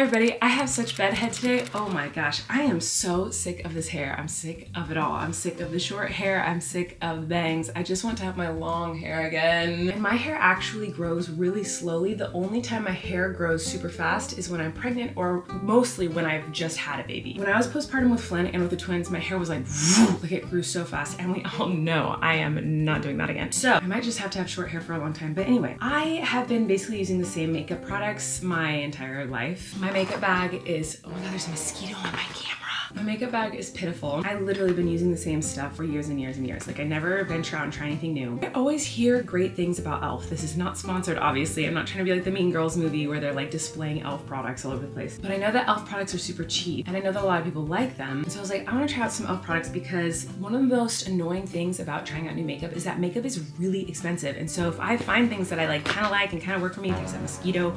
everybody, I have such bedhead today. Oh my gosh, I am so sick of this hair. I'm sick of it all. I'm sick of the short hair. I'm sick of bangs. I just want to have my long hair again. And my hair actually grows really slowly. The only time my hair grows super fast is when I'm pregnant, or mostly when I've just had a baby. When I was postpartum with Flynn and with the twins, my hair was like it grew so fast, and we all know I am not doing that again. So I might just have to have short hair for a long time. But anyway, I have been basically using the same makeup products my entire life. My makeup bag is, oh my god, there's a mosquito on my camera. My makeup bag is pitiful. I literally been using the same stuff for years and years and years. Like, I never venture out and try anything new. I always hear great things about e.l.f. This is not sponsored, obviously. I'm not trying to be like the Mean Girls movie where they're like displaying e.l.f. products all over the place. But I know that e.l.f. products are super cheap, and I know that a lot of people like them. And so I was like, I want to try out some e.l.f. products, because one of the most annoying things about trying out new makeup is that makeup is really expensive. And so if I find things that I like kind of work for me, there's that mosquito.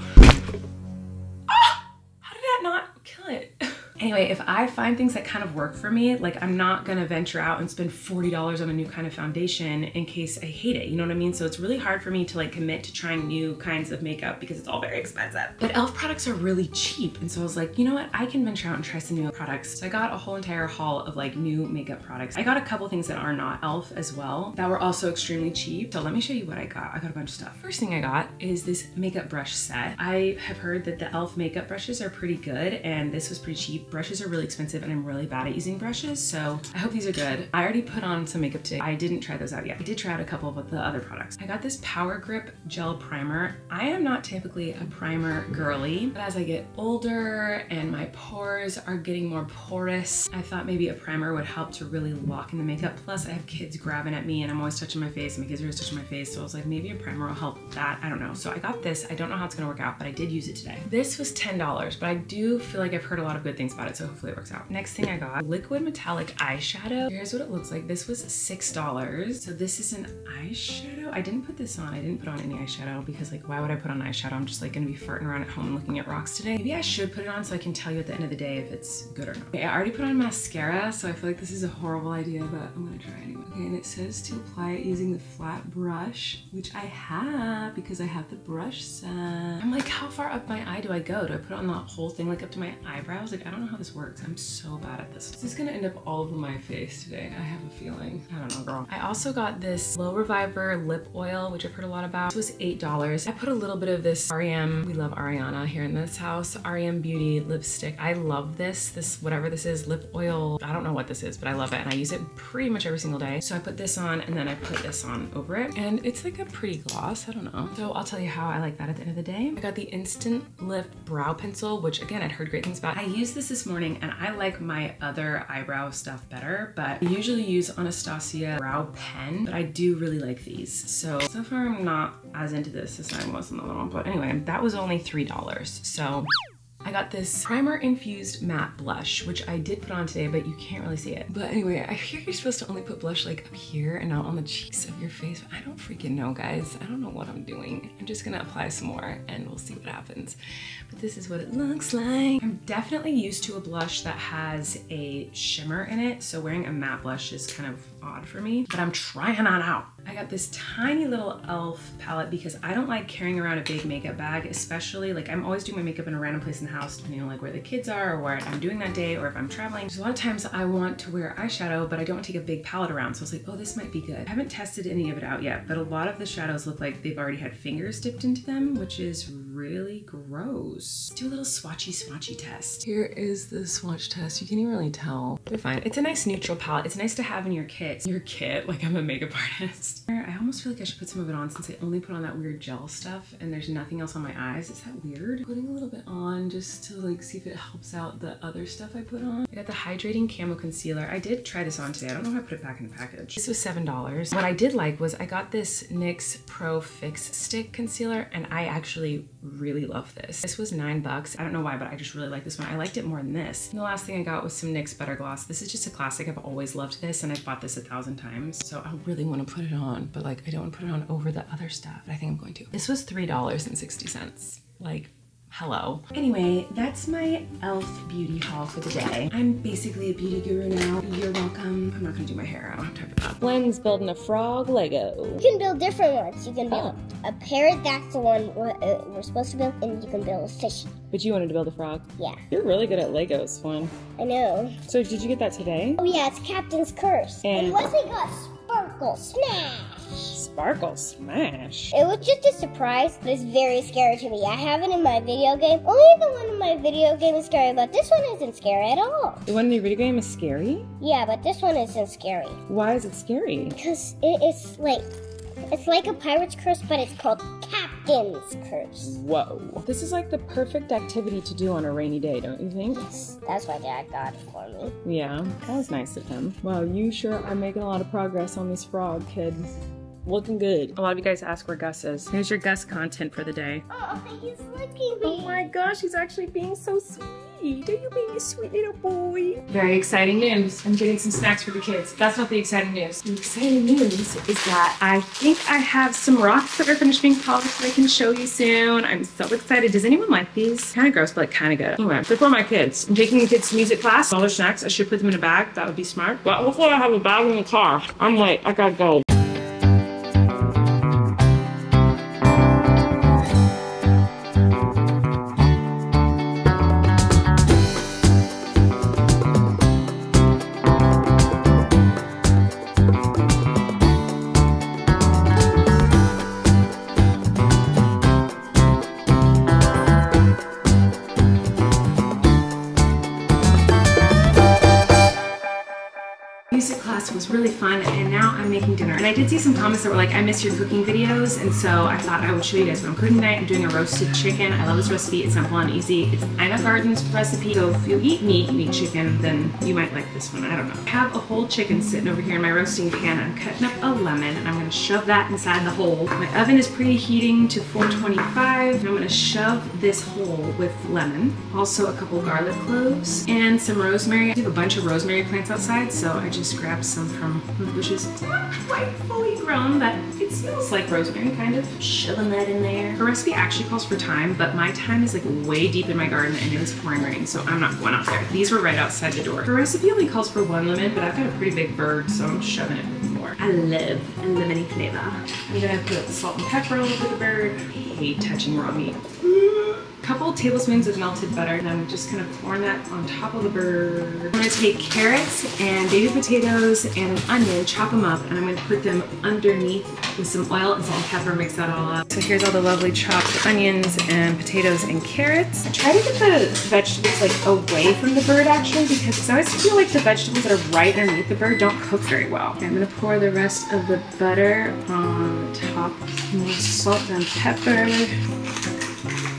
How did that not kill it? Anyway, if I find things that kind of work for me, like, I'm not gonna venture out and spend $40 on a new kind of foundation in case I hate it, you know what I mean? So it's really hard for me to like commit to trying new kinds of makeup because it's all very expensive. But e.l.f. products are really cheap. And so I was like, you know what? I can venture out and try some new products. So I got a whole entire haul of like new makeup products. I got a couple things that are not e.l.f. as well that were also extremely cheap. So let me show you what I got. I got a bunch of stuff. First thing I got is this makeup brush set. I have heard that the e.l.f. makeup brushes are pretty good, and this was pretty cheap. Brushes are really expensive, and I'm really bad at using brushes, so I hope these are good. I already put on some makeup today. I didn't try those out yet. I did try out a couple of the other products. I got this Power Grip Gel Primer. I am not typically a primer girly, but as I get older and my pores are getting more porous, I thought maybe a primer would help to really lock in the makeup. Plus, I have kids grabbing at me, and I'm always touching my face, and my kids are always touching my face, so I was like, maybe a primer will help that. I don't know. So I got this. I don't know how it's gonna work out, but I did use it today. This was $10, but I do feel like I've heard a lot of good things about it, so hopefully it works out. Next thing I got, liquid metallic eyeshadow. Here's what it looks like. This was $6. So this is an eyeshadow. I didn't put this on. I didn't put on any eyeshadow because, like, why would I put on eyeshadow? I'm just like gonna be farting around at home and looking at rocks today. Maybe I should put it on so I can tell you at the end of the day if it's good or not. Okay, I already put on mascara, so I feel like this is a horrible idea, but I'm gonna try anyway. Okay, and it says to apply it using the flat brush, which I have because I have the brush set. I'm like, how far up my eye do I go? Do I put on the whole thing like up to my eyebrows? Like, I don't know how this works. I'm so bad at this. This is gonna end up all over my face today. I have a feeling. I don't know, girl. I also got this Glow Reviver lip oil, which I've heard a lot about. This was $8. I put a little bit of this REM, we love Ariana here in this house, REM Beauty lipstick. I love this whatever this is, lip oil. I don't know what this is, but I love it, and I use it pretty much every single day. So I put this on, and then I put this on over it, and it's like a pretty gloss. I don't know. So I'll tell you how I like that at the end of the day. I got the Instant Lift Brow Pencil, which again, I'd heard great things about. I used this morning, and I like my other eyebrow stuff better, but I usually use Anastasia brow pen, but I do really like these. So far I'm not as into this as I was in the other one, but anyway, that was only $3. So I got this primer infused matte blush, which I did put on today, but you can't really see it. But anyway, I hear you're supposed to only put blush like up here and not on the cheeks of your face. I don't freaking know, guys. I don't know what I'm doing. I'm just gonna apply some more and we'll see what happens. But this is what it looks like. I'm definitely used to a blush that has a shimmer in it, so wearing a matte blush is kind of odd for me, but I'm trying on out. I got this tiny little e.l.f. palette because I don't like carrying around a big makeup bag, especially like I'm always doing my makeup in a random place in the house, depending on like where the kids are or what I'm doing that day, or if I'm traveling. There's a lot of times I want to wear eyeshadow, but I don't want to take a big palette around. So I was like, oh, this might be good. I haven't tested any of it out yet, but a lot of the shadows look like they've already had fingers dipped into them, which is really gross. Let's do a little swatchy test. Here is the swatch test. You can't even really tell. They're fine. It's a nice neutral palette. It's nice to have in your kit. Your kit, like I'm a makeup artist. I almost feel like I should put some of it on since I only put on that weird gel stuff and there's nothing else on my eyes. Is that weird? Putting a little bit on just to like see if it helps out the other stuff I put on. I got the Hydrating Camo Concealer. I did try this on today. I don't know if I put it back in the package. This was $7. What I did like was I got this NYX Pro Fix Stick Concealer, and I actually really love this. This was $9. I don't know why, but I just really like this one. I liked it more than this. And the last thing I got was some NYX Butter Gloss. This is just a classic. I've always loved this, and I've bought this 1,000 times. So I really want to put it on, but like I don't want to put it on over the other stuff. But I think I'm going to. This was $3.60. Like, Hello. Anyway, that's my e.l.f. beauty haul for the day. I'm basically a beauty guru now. You're welcome. I'm not gonna do my hair. I don't have time for that. Glenn's building a frog Lego. You can build different ones. You can build a parrot, that's the one we're supposed to build, and you can build a fish. But you wanted to build a frog? Yeah. You're really good at Legos, Swan. I know. So did you get that today? Oh yeah, it's Captain's Curse. And Wesley got Sparkle Smash. Sparkle Smash? It was just a surprise, but it's very scary to me. I have it in my video game. Only the one in my video game is scary, but this one isn't scary at all. The one in your video game is scary? Yeah, but this one isn't scary. Why is it scary? Because it's like a pirate's curse, but it's called Captain's Curse. Whoa. This is like the perfect activity to do on a rainy day, don't you think? Yes, that's why Dad got it for me. Yeah, that was nice of him. Wow, you sure are making a lot of progress on this frog, kid. Looking good. A lot of you guys ask where Gus is. Here's your Gus content for the day. Oh, he's licking me. Oh my gosh, he's actually being so sweet. Are you being a sweet little boy? Very exciting news. I'm getting some snacks for the kids. That's not the exciting news. The exciting news is that I think I have some rocks that are finished being polished that I can show you soon. I'm so excited. Does anyone like these? Kind of gross, but like kind of good. Anyway, they're for my kids. I'm taking the kids to music class. All their snacks, I should put them in a bag. That would be smart. But hopefully I have a bag in the car. I'm late. I gotta go. Music class was really fun, and now I'm making dinner. And I did see some comments that were like, I miss your cooking videos, and so I thought I would show you guys what I'm cooking tonight. I'm doing a roasted chicken. I love this recipe. It's simple and easy. It's Ina Garden's recipe, so if you eat meat, you eat chicken, then you might like this one. I don't know. I have a whole chicken sitting over here in my roasting pan. I'm cutting up a lemon, and I'm gonna shove that inside the hole. My oven is preheating to 425, and I'm gonna shove this hole with lemon. Also a couple garlic cloves, and some rosemary. I have a bunch of rosemary plants outside, so I just grabbed some from the bushes. It's not quite fully grown, but it smells like rosemary, kind of. Shoving that in there. The recipe actually calls for thyme, but my thyme is like way deep in my garden and it is pouring rain, so I'm not going out there. These were right outside the door. The recipe only calls for 1 lemon, but I've got a pretty big bird, so I'm shoving it with more. I love a lemony flavor. I'm gonna put salt and pepper all over the bird. I hate touching raw meat. Couple tablespoons of melted butter, and I'm just kind of pouring that on top of the bird. I'm gonna take carrots and baby potatoes and an onion, chop them up, and I'm gonna put them underneath with some oil and salt and pepper, mix that all up. So here's all the lovely chopped onions and potatoes and carrots. I try to get the vegetables like away from the bird actually, because I always feel like the vegetables that are right underneath the bird don't cook very well. Okay, I'm gonna pour the rest of the butter on top, more salt and pepper.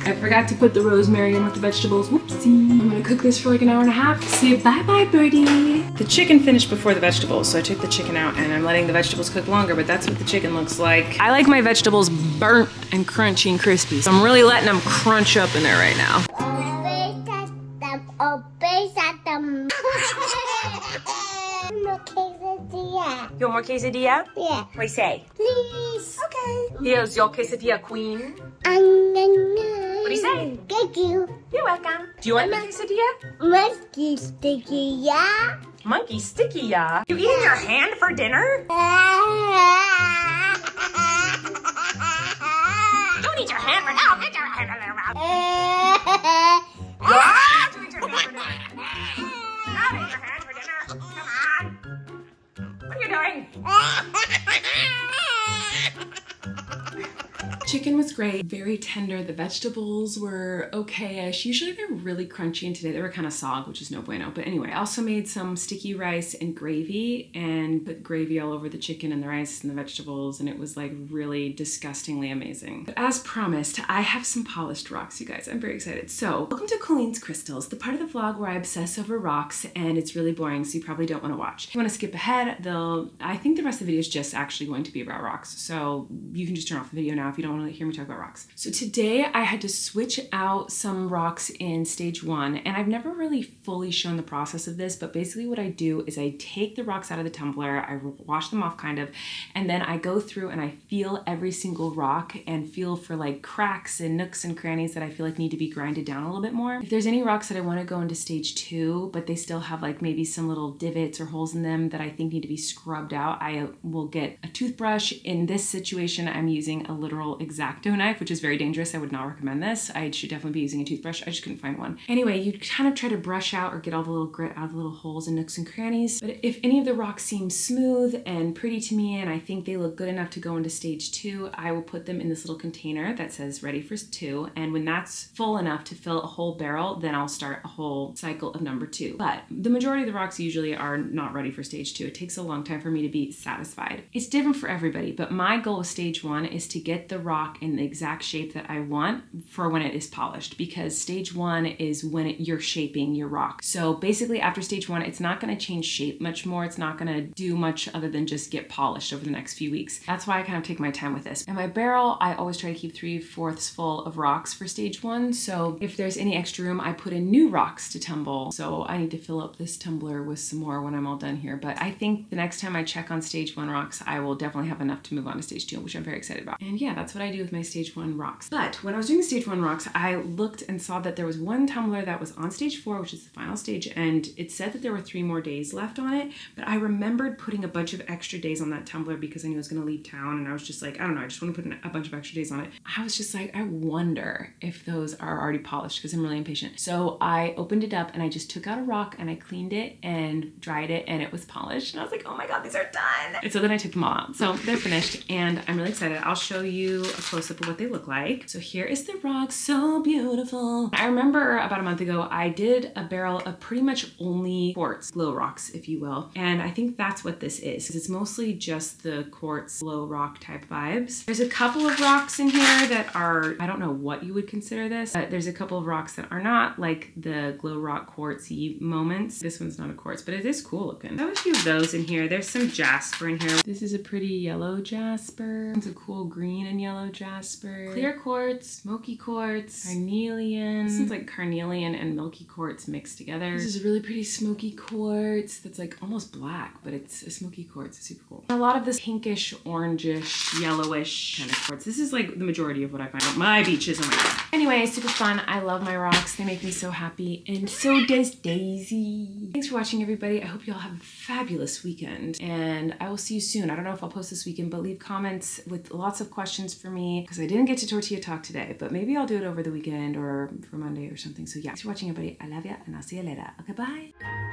I forgot to put the rosemary in with the vegetables. Whoopsie. I'm gonna cook this for like an hour and a half. Say bye-bye, birdie. The chicken finished before the vegetables, so I took the chicken out and I'm letting the vegetables cook longer, but that's what the chicken looks like. I like my vegetables burnt and crunchy and crispy, so I'm really letting them crunch up in there right now. You want more quesadilla? Yeah. What do you say? Please. Okay. Here's your quesadilla, queen. What do you say? Thank you. You're welcome. Do you want the quesadilla? Monkey sticky, yeah? Monkey sticky, yeah? You eating your hand for dinner? Don't eat your hand for now. Get your hand out of your mouth. Don't eat your hand for dinner. Don't eat your hand for dinner. Come on. What are you doing? Chicken was great, very tender. The vegetables were okay-ish. Usually they're really crunchy, and today they were kind of sog, which is no bueno. But anyway, I also made some sticky rice and gravy and put gravy all over the chicken and the rice and the vegetables, and it was like really disgustingly amazing. But as promised, I have some polished rocks, you guys. I'm very excited. So welcome to Colleen's Crystals, the part of the vlog where I obsess over rocks and it's really boring, so you probably don't want to watch. If you want to skip ahead, I think the rest of the video is just actually going to be about rocks. So you can just turn off the video now if you don't want want to hear me talk about rocks. So today I had to switch out some rocks in stage 1, and I've never really fully shown the process of this, but basically what I do is I take the rocks out of the tumbler, I wash them off kind of, and then I go through and I feel every single rock and feel for like cracks and nooks and crannies that I feel like need to be grinded down a little bit more. If there's any rocks that I want to go into stage 2, but they still have like maybe some little divots or holes in them that I think need to be scrubbed out, I will get a toothbrush. In this situation, I'm using a literal X-Acto knife, which is very dangerous. I would not recommend this. I should definitely be using a toothbrush. I just couldn't find one. Anyway, you kind of try to brush out or get all the little grit out of the little holes and nooks and crannies. But if any of the rocks seem smooth and pretty to me and I think they look good enough to go into stage 2, I will put them in this little container that says ready for 2. And when that's full enough to fill a whole barrel, then I'll start a whole cycle of number 2. But the majority of the rocks usually are not ready for stage 2. It takes a long time for me to be satisfied. It's different for everybody, but my goal with stage 1 is to get the rock in the exact shape that I want for when it is polished, because stage 1 is when you're shaping your rock. So basically after stage 1, it's not going to change shape much more. It's not going to do much other than just get polished over the next few weeks. That's why I kind of take my time with this. And my barrel, I always try to keep 3/4 full of rocks for stage 1. So if there's any extra room, I put in new rocks to tumble. So I need to fill up this tumbler with some more when I'm all done here. But I think the next time I check on stage 1 rocks, I will definitely have enough to move on to stage 2, which I'm very excited about. And yeah, that's what I do with my stage 1 rocks. But when I was doing the stage 1 rocks, I looked and saw that there was one tumbler that was on stage 4, which is the final stage, and it said that there were 3 more days left on it. But I remembered putting a bunch of extra days on that tumbler because I knew I was going to leave town, and I was just like, I don't know, I just want to put a bunch of extra days on it. I was just like, I wonder if those are already polished because I'm really impatient. So I opened it up and I just took out a rock and I cleaned it and dried it, and it was polished. And I was like, oh my God, these are done. And so then I took them all out. So they're finished and I'm really excited. I'll show you a close-up of what they look like. So here is the rock, so beautiful. I remember about a month ago, I did a barrel of pretty much only quartz glow rocks, if you will. And I think that's what this is. It's mostly just the quartz glow rock type vibes. There's a couple of rocks in here that are, I don't know what you would consider this, but there's a couple of rocks that are not like the glow rock quartzy moments. This one's not a quartz, but it is cool looking. I have a few of those in here. There's some jasper in here. This is a pretty yellow jasper. It's a cool green and yellow jasper. Clear quartz, smoky quartz, carnelian. This is like carnelian and milky quartz mixed together. This is a really pretty smoky quartz that's like almost black, but it's a smoky quartz. It's super cool. A lot of this pinkish, orangish, yellowish kind of quartz. This is like the majority of what I find at my beaches. Oh my God. Anyway, super fun. I love my rocks. They make me so happy, and so does Daisy. Thanks for watching, everybody. I hope you all have a fabulous weekend, and I will see you soon. I don't know if I'll post this weekend, but leave comments with lots of questions for me because I didn't get to tortilla talk today, but maybe I'll do it over the weekend or for Monday or something. So yeah, thanks for watching, everybody. I love ya, and I'll see you later. Okay, bye.